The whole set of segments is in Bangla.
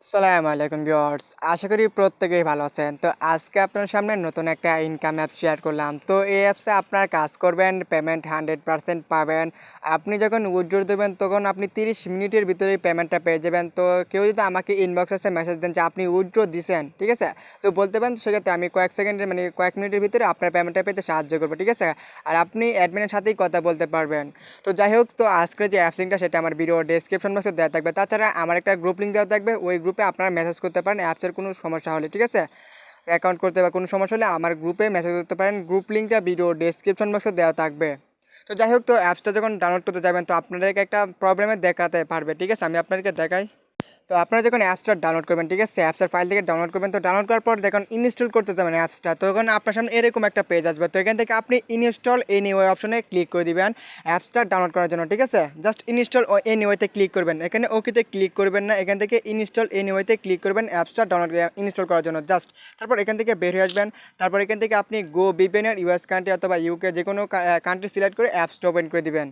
আসসালামু আলাইকুম ভিউয়ার্স, আশা করি প্রত্যেকেই ভালো আছেন। তো আজকে আপনার সামনে নতুন একটা ইনকাম অ্যাপ শেয়ার করলাম। তো এই অ্যাপসে আপনার কাজ করবেন, পেমেন্ট 100% পাবেন। আপনি যখন উইথড্র দেবেন তখন আপনি 30 মিনিটের ভিতরেই পেমেন্টটা পেয়ে যাবেন। তো কেউ যদি আমাকে ইনবক্সে এসে মেসেজ দেন যে আপনি উইথড্র দিছেন, ঠিক আছে? তো বলতে পারেন সেক্ষেত্রে আমি কয়েক সেকেন্ডের মানে কয়েক মিনিটের ভিতরে আপনার পেমেন্টটা পেতে সাহায্য করব, ঠিক আছে? আর আপনি অ্যাডমিনের সাথেই কথা বলতে পারবেন। তো যাই হোক, তো আজকের যে অ্যাপ লিঙ্কটা সেটা আমার ভিডিও ডেসক্রিপশন বক্সে দেওয়া থাকবে। তাছাড়া আমার একটা গ্রুপ লিঙ্ক দেওয়া থাকবে, ওই গ্রুপে আপনারা মেসেজ করতে পারেন অ্যাপসের কোনো সমস্যা হলে, ঠিক আছে? অ্যাকাউন্ট করতে বা কোনো সমস্যা হলে আমার গ্রুপে মেসেজ করতে পারেন। গ্রুপ লিঙ্কটা ভিডিও ডেসক্রিপশন বক্সে দেওয়া থাকবে। তো যাই হোক, তো অ্যাপসটা যখন ডাউনলোড করতে যাবেন তো আপনাদেরকে একটা প্রবলেমে দেখাতে পারবে, ঠিক আছে? আমি আপনাদেরকে দেখাই। তো আপনারা যখন অ্যাপসটা ডাউনলোড করবেন, ঠিক আছে, অ্যাপসের ফাইল থেকে ডাউনলোড করবেন। তো ডাউনলোড করার পর দেখুন ইনস্টল করতে যাবেন অ্যাপসটা, তখন আপনার সামনে এরকম একটা পেজ আসবে। তো এখান থেকে আপনি ইনস্টল এনিওয়ে অপশনে ক্লিক করে দিবেন অ্যাপসটা ডাউনলোড করার জন্য, ঠিক আছে? জাস্ট ইনস্টল এনিওয়েতে ক্লিক করবেন, এখানে ওকেতে ক্লিক করবেন না, এখান থেকে ইনস্টল এনিওয়েতে ক্লিক করবেন অ্যাপসটা ডাউনলোড ইনস্টল করার জন্য জাস্ট। তারপর এখান থেকে বের হয়ে আসবেন। তারপর এখান থেকে আপনি গো ভিপিএনের ইউএস কান্ট্রি অথবা ইউকে যে কোনো কান্ট্রি সিলেক্ট করে অ্যাপসটা ওপেন করে দিবেন।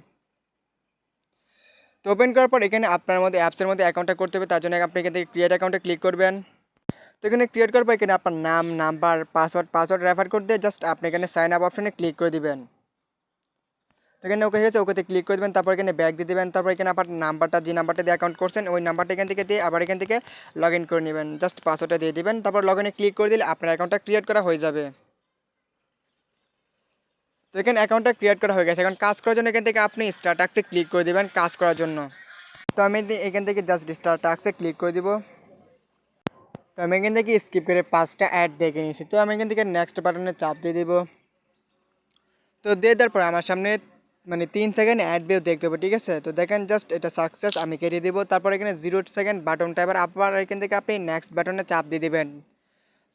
তো ওপেন করার পর এখানে আপনার মধ্যে অ্যাপসের মধ্যে অ্যাকাউন্টটা করতে হবে, তার জন্য আপনি এখান থেকে ক্রিয়েট অ্যাকাউন্টে ক্লিক করবেন। তো এখানে ক্রিয়েট করার পর এখানে আপনার নাম, নাম্বার, পাসওয়ার্ড রেফার কোড দিয়ে জাস্ট আপনি এখানে সাইন আপ অপশনে ক্লিক করে দিবেন। তো এখানে ওকে হয়েছে, ওকেতে ক্লিক করে দেবেন। তারপর এখানে ব্যাক দিয়ে দেবেন। তারপর এখানে আপনার নাম্বারটা, যে নাম্বারটা দিয়ে অ্যাকাউন্ট করছেন ওই নাম্বারটা এখান থেকে দিয়ে আবার এখান থেকে লগ ইন করে নেবেন। জাস্ট পাসওয়ার্ডটা দিয়ে দিবেন। তারপর লগ ইনে ক্লিক করে দিলে আপনার অ্যাকাউন্টটা ক্রিয়েট করা হয়ে যাবে। তো এখানে অ্যাকাউন্টটা ক্রিয়েট করা হয়ে গেছে। এখন কাজ করার জন্য এখান থেকে আপনি স্টার্ট টাস্কে ক্লিক করে দেবেন কাজ করার জন্য। তো আমি এখান থেকে জাস্ট স্টার্ট টাস্কে ক্লিক করে দিব। তো আমি এখান থেকে স্কিপ করে 5টা অ্যাড দেখে নিয়েছি। তো আমি এখান থেকে নেক্সট বাটনে চাপ দিয়ে দিব। তো দিয়ে দেওয়ার পর আমার সামনে মানে 3 সেকেন্ড অ্যাড ভিউ দেখতে হবে, ঠিক আছে? তো দেখেন জাস্ট এটা সাকসেস, আমি কেটে দিব। তারপর এখানে 0 সেকেন্ড বাটনটা আবার এখান থেকে আপনি নেক্সট বাটনে চাপ দিয়ে দিবেন।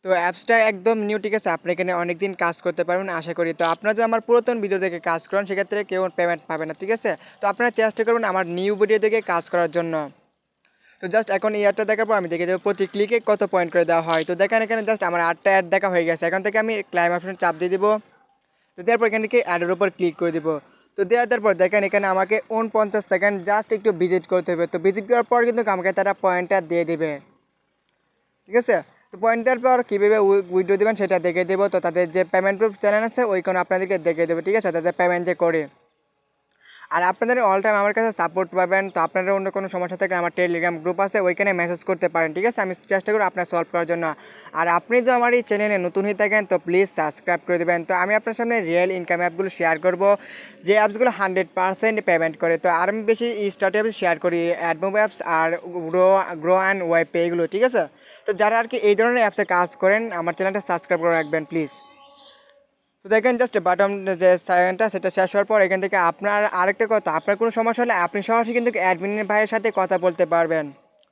তো অ্যাপসটা একদম নিউ, ঠিক আছে? আপনি এখানে অনেক দিন কাজ করতে পারবেন আশা করি। তো আপনারা যদি আমার পুরাতন ভিডিও দেখে কাজ করেন সেক্ষেত্রে কেউ পেমেন্ট পাবে না, ঠিক আছে? তো আপনারা চেষ্টা করবেন আমার নিউ ভিডিও দেখে কাজ করার জন্য। তো জাস্ট এখন এই অ্যাডটা দেখার পর আমি দেখে দেবো প্রতি ক্লিকে কত পয়েন্ট করে দেওয়া হয়। তো দেখেন এখানে জাস্ট আমার 8টা অ্যাড দেখা হয়ে গেছে। এখন থেকে আমি ক্লাইম অপশনে চাপ দিয়ে দিব। তো দেওয়ার পর এখান থেকে অ্যাডের উপর ক্লিক করে দিব। তো দেওয়ার পর দেখেন এখানে আমাকে 49 সেকেন্ড জাস্ট একটু ভিজিট করতে হবে। তো ভিজিট করার পর কিন্তু আমাকে তারা পয়েন্টটা দিয়ে দেবে, ঠিক আছে? তো পয়েন্ট দেওয়ার পর কীভাবে উইথড্র দেবেন সেটা দেখে দেবো। তো তাদের যে পেমেন্ট প্রুফ চ্যানেল আছে ওইখানে আপনাদেরকে দেখে দেবে, ঠিক আছে? তাদের পেমেন্ট যে করে। আর আপনাদের অল টাইম আমার কাছে সাপোর্ট পাবেন। তো আপনাদের অন্য কোনো সমস্যা থাকলে আমার টেলিগ্রাম গ্রুপ আছে, ওইখানে মেসেজ করতে পারেন, ঠিক আছে? আমি চেষ্টা করব আপনার সলভ করার জন্য। আর আপনি যদি আমার এই চ্যানেলে নতুন হয়ে থাকেন তো প্লিজ সাবস্ক্রাইব করে দেবেন। তো আমি আপনার সামনে রিয়েল ইনকাম অ্যাপগুলো শেয়ার করব, যে অ্যাপসগুলো 100% পেমেন্ট করে। তো আর আমি বেশি স্টার্ট অ্যাপস শেয়ার করি, অ্যাডমোব অ্যাপস আর গ্রো অ্যান্ড ওয়েব পে, এগুলো, ঠিক আছে? তো যারা আর কি এই ধরনের অ্যাপসে কাজ করেন আমার চ্যানেলটা সাবস্ক্রাইব করে রাখবেন প্লিজ। তো দেখেন জাস্ট বাটন যে সাইনটা সেটা শেষ হওয়ার পর এখান থেকে আপনার আরেকটা কথা, আপনার কোনো সমস্যা হলে আপনি সরাসরি কিন্তু অ্যাডমিনের ভাইয়ের সাথে কথা বলতে পারবেন।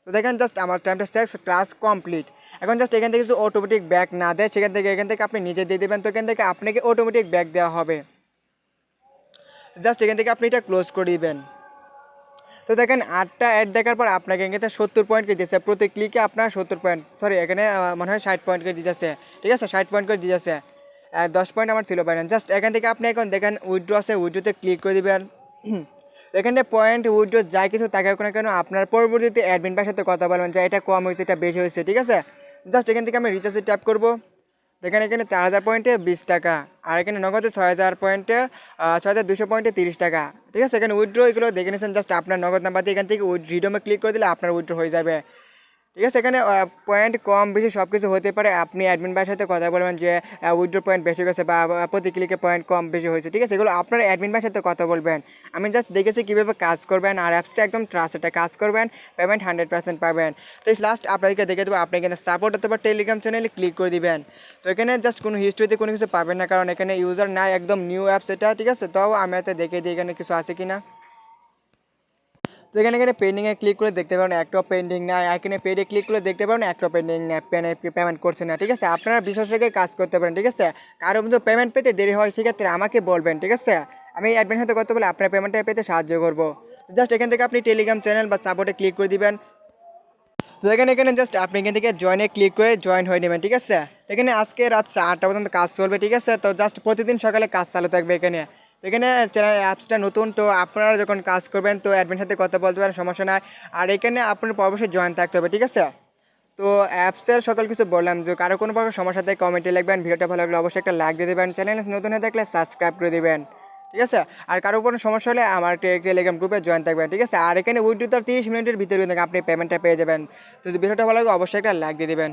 তো দেখেন জাস্ট আমার টাইমটা শেষ, ক্লাস কমপ্লিট। এখন জাস্ট এখান থেকে যদি অটোমেটিক ব্যাক না দেয় সেখান থেকে এখান থেকে আপনি নিজে দিয়ে দেবেন। তো এখান থেকে আপনাকে অটোমেটিক ব্যাক দেওয়া হবে। জাস্ট এখান থেকে আপনি এটা ক্লোজ করে দিবেন। তো দেখেন 8টা অ্যাড দেখার পর আপনাকে এখানে 70 পয়েন্ট করে দিয়েছে, প্রতি ক্লিকে আপনার 70 পয়েন্ট, সরি এখানে মনে হয় 60 পয়েন্ট করে দিয়েছে, ঠিক আছে? 60 পয়েন্ট করে দিয়েছে। 10 পয়েন্ট আমার ছিল বাইরেন। জাস্ট এখান থেকে আপনি এখন দেখেন উইথড্র আছে, উইথড্রোতে ক্লিক করে দেবেন। এখানে পয়েন্ট উইথড্র যাই কিছু থাকুক না কেন আপনার পরবর্তীতে অ্যাডমিন ভাইয়ের সাথে কথা বলবেন যে এটা কম হয়েছে, এটা বেশি হয়েছে, ঠিক আছে? জাস্ট এখান থেকে আমি রিচার্জে ট্যাপ করবো। দেখেন এখানে 4000 পয়েন্টে 20 টাকা, আর এখানে নগদে 6000 পয়েন্টে 6200 পয়েন্টে 30 টাকা, ঠিক আছে? এখানে উইথড্র এগুলো দেখে নিয়েছেন। জাস্ট আপনার নগদ নাম্বার দিয়ে এখান থেকে রিডমে ক্লিক করে দিলে আপনার উইথড্র হয়ে যাবে, ঠিক আছে? এখানে পয়েন্ট কম বেশি সব কিছু হতে পারে। আপনি অ্যাডমিন ভাইয়ের সাথে কথা বলবেন যে উইথড্র পয়েন্ট বেশি গেছে বা প্রতি ক্লিকে পয়েন্ট কম বেশি হয়েছে, ঠিক আছে? এগুলো আপনার অ্যাডমিন ভাইয়ের সাথে কথা বলবেন। আমি জাস্ট দেখেছি কীভাবে কাজ করবেন, আর অ্যাপসটা একদম ট্রাস্টেড কাজ করবেন, পেমেন্ট 100% পাবেন। তো লাস্ট আপনাদেরকে দেখে দেবো, আপনি এখানে সাপোর্ট অথবা টেলিগ্রাম চ্যানেলে ক্লিক করে দিবেন। তো এখানে জাস্ট কোনো হিস্ট্রিতে কোনো কিছু পাবেন না, কারণ এখানে ইউজার নাই, একদম নিউ অ্যাপস এটা, ঠিক আছে? তাও আমি এতে দেখে দিই এখানে কিছু আছে কি না। তো এখানে পেন্ডিংয়ে ক্লিক করে দেখতে পারেন একটাও পেন্ডিং নাই, এখানে পেডে ক্লিক করে দেখতে পারেন একটাও পেন্ডিং নেই, পেমেন্ট করছে না, ঠিক আছে? আপনারা বিশ্বাস রেখে কাজ করতে পারেন, ঠিক আছে? কারো মধ্যে পেমেন্ট পেতে দেরি হয় সেক্ষেত্রে আমাকে বলবেন, ঠিক আছে? আমি অ্যাডমিন সাথে কথা বলে আপনার পেমেন্টটা পেতে সাহায্য করবো। জাস্ট এখান থেকে আপনি টেলিগ্রাম চ্যানেল বা সাপোর্টে ক্লিক করে দিবেন। তো এখানে জাস্ট আপনি এখান থেকে জয়েনে ক্লিক করে জয়েন হয়ে নেবেন, ঠিক আছে? এখানে আজকে রাত 8টা পর্যন্ত কাজ চলবে, ঠিক আছে? তো জাস্ট প্রতিদিন সকালে কাজ চালু থাকবে এখানে। তো এখানে চ্যানেল অ্যাপসটা নতুন, তো আপনারা যখন কাজ করবেন তো অ্যাডমিনের সাথে কথা বলতে পারেন, সমস্যা নাই। আর এখানে আপনার অবশ্যই জয়েন থাকতে হবে, ঠিক আছে? তো অ্যাপসের সকল কিছু বললাম, যে কারো কোনো প্রকার সমস্যা থাকে কমেন্টে লিখবেন, ভিডিওটা ভালো লাগলে অবশ্যই একটা লাইক দিয়ে দেবেন, চ্যানেল নতুন হয়ে থাকলে সাবস্ক্রাইব করে দেবেন, ঠিক আছে। আর কারো কোনো সমস্যা হলে আমার টেলিগ্রাম গ্রুপে জয়েন থাকবেন, ঠিক আছে। আর এখানে উইথড্র 30 মিনিটের ভিতরে কিন্তু আপনি পেমেন্টটা পেয়ে যাবেন। তো যদি ভিডিওটা ভালো লাগে অবশ্যই একটা লাইক দিয়ে দেবেন।